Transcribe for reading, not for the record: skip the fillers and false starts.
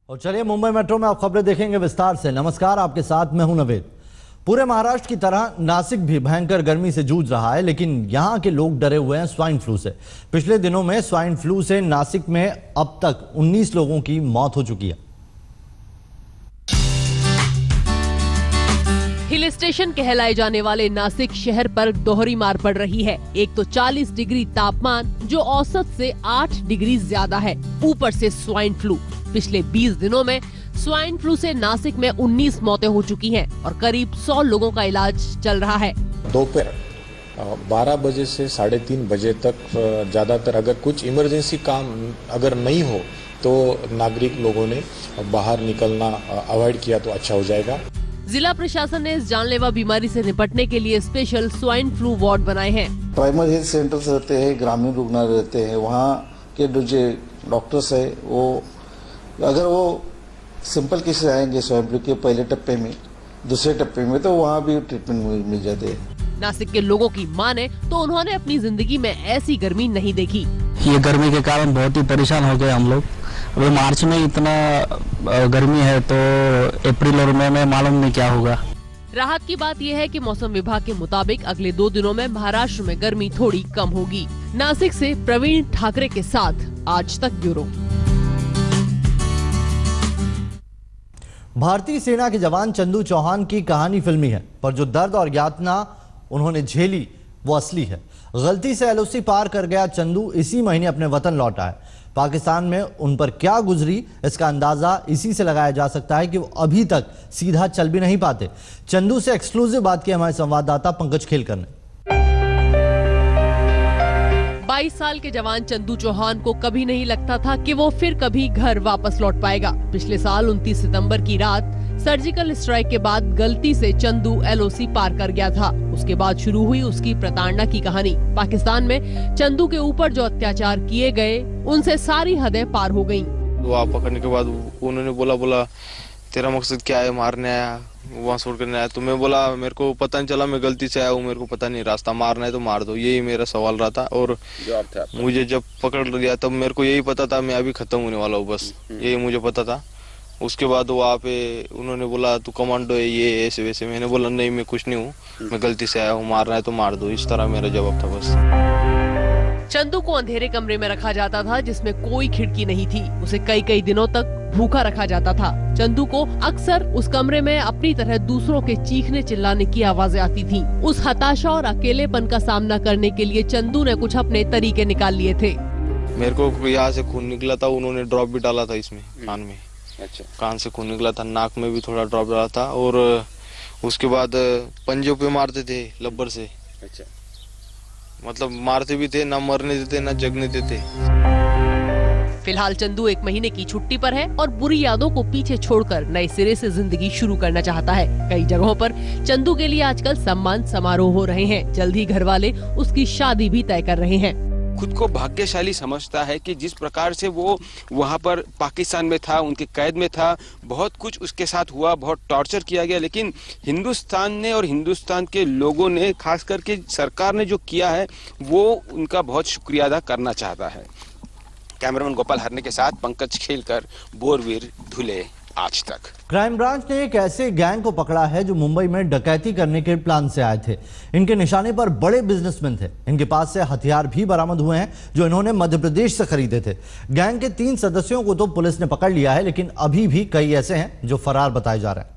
और चलिए मुंबई मेट्रो में आप खबरें देखेंगे विस्तार से। नमस्कार, आपके साथ मैं हूं नवेद। पूरे महाराष्ट्र की तरह नासिक भी भयंकर गर्मी से जूझ रहा है, लेकिन यहां के लोग डरे हुए हैं स्वाइन फ्लू से। पिछले दिनों में स्वाइन फ्लू से नासिक में अब तक 19 लोगों की मौत हो चुकी है। हिल स्टेशन कहलाए जाने वाले नासिक शहर पर दोहरी मार पड़ रही है। एक तो 40 डिग्री तापमान जो औसत से 8 डिग्री ज्यादा है, ऊपर से स्वाइन फ्लू। पिछले 20 दिनों में स्वाइन फ्लू से नासिक में 19 मौतें हो चुकी हैं और करीब 100 लोगों का इलाज चल रहा है। दोपहर 12 बजे से 3:30 बजे तक ज्यादातर अगर कुछ इमरजेंसी काम अगर नहीं हो तो नागरिक लोगों ने बाहर निकलना अवॉइड किया तो अच्छा हो जाएगा। जिला प्रशासन ने इस जानलेवा बीमारी से निपटने के लिए स्पेशल स्वाइन फ्लू वार्ड बनाए हैं। प्राइमरी हेल्थ सेंटर्स रहते हैं, ग्रामीण रुग्णालय रहते हैं, वहाँ के जो डॉक्टर्स है वो अगर वो सिंपल केसेस आएंगे स्वाइन फ्लू के पहले टप्पे में, दूसरे टप्पे में, तो वहाँ भी ट्रीटमेंट मिल जाते हैं। नासिक के लोगों की माने तो उन्होंने अपनी जिंदगी में ऐसी गर्मी नहीं देखी। ये गर्मी के कारण बहुत ही परेशान हो गए हम लोग। अभी मार्च में इतना गर्मी है तो अप्रैल और मई में मालूम नहीं क्या होगा। राहत की बात यह है कि मौसम विभाग के मुताबिक अगले 2 दिनों में महाराष्ट्र में गर्मी थोड़ी कम होगी। नासिक से प्रवीण ठाकरे के साथ आज तक ब्यूरो। भारतीय सेना के जवान चंदू चौहान की कहानी फिल्मी है, पर जो दर्द और यातना उन्होंने झेली वो असली है। गलती से एलओसी पार कर गया चंदू इसी महीने अपने वतन लौटा है। पाकिस्तान में उन पर क्या गुजरी इसका अंदाजा इसी से लगाया जा सकता है कि वो अभी तक सीधा चल भी नहीं पाते। चंदू से एक्सक्लूसिव बात की हमारे संवाददाता पंकज खेलकर ने। 22 साल के जवान चंदू चौहान को कभी नहीं लगता था कि वो फिर कभी घर वापस लौट पाएगा। पिछले साल 29 सितंबर की रात सर्जिकल स्ट्राइक के बाद गलती से चंदू एलओसी पार कर गया था। उसके बाद शुरू हुई उसकी प्रताड़ना की कहानी। पाकिस्तान में चंदू के ऊपर जो अत्याचार किए गए उनसे सारी हदें पार हो गयी। वहाँ पकड़ने के बाद उन्होंने बोला तेरा मकसद क्या है, मारने आया, वहाँ छोड़ करने आया? तो मैं बोला मेरे को पता नहीं चला, मैं गलती से आया हूँ, मेरे को पता नहीं, रास्ता मारना है तो मार दो, यही मेरा सवाल रहा था। और मुझे जब पकड़ लिया तब मेरे को यही पता था मैं अभी खत्म होने वाला हूँ, बस यही मुझे पता था। उसके बाद वहाँ पे उन्होंने बोला तू कमांडो है, ये ऐसे वैसे। मैंने बोला नहीं, मैं कुछ नहीं हूँ, मैं गलती से आया हूँ, मारना है तो मार दो। इस तरह मेरा जवाब था बस। चंदू को अंधेरे कमरे में रखा जाता था जिसमें कोई खिड़की नहीं थी। उसे कई दिनों तक भूखा रखा जाता था। चंदू को अक्सर उस कमरे में अपनी तरह दूसरों के चीखने चिल्लाने की आवाजें आती थीं। उस हताशा और अकेलेपन का सामना करने के लिए चंदू ने कुछ अपने तरीके निकाल लिए थे। मेरे को यहाँ से खून निकला था, उन्होंने ड्रॉप भी डाला था इसमें कान में। अच्छा। कान से खून निकला था, नाक में भी थोड़ा ड्रॉप डाला था, और उसके बाद पंजों पे मारते थे लब्बर से। अच्छा। मतलब मारते भी थे, ना मरने देते ना जगने देते। फिलहाल चंदू 1 महीने की छुट्टी पर है और बुरी यादों को पीछे छोड़कर नए सिरे से जिंदगी शुरू करना चाहता है। कई जगहों पर चंदू के लिए आजकल सम्मान समारोह हो रहे हैं। जल्द ही घर वाले उसकी शादी भी तय कर रहे हैं। खुद को भाग्यशाली समझता है कि जिस प्रकार से वो वहाँ पर पाकिस्तान में था, उनके कैद में था, बहुत कुछ उसके साथ हुआ, बहुत टॉर्चर किया गया, लेकिन हिंदुस्तान ने और हिंदुस्तान के लोगों ने, खास करके सरकार ने जो किया है वो उनका बहुत शुक्रिया अदा करना चाहता है। कैमरामैन गोपाल हरने के साथ पंकज खेलकर, बोरवीर, धुले, आज तक। क्राइम ब्रांच ने एक ऐसे गैंग को पकड़ा है जो मुंबई में डकैती करने के प्लान से आए थे। इनके निशाने पर बड़े बिजनेसमैन थे। इनके पास से हथियार भी बरामद हुए हैं जो इन्होंने मध्य प्रदेश से खरीदे थे। गैंग के 3 सदस्यों को तो पुलिस ने पकड़ लिया है, लेकिन अभी भी कई ऐसे हैं जो फरार बताए जा रहे हैं।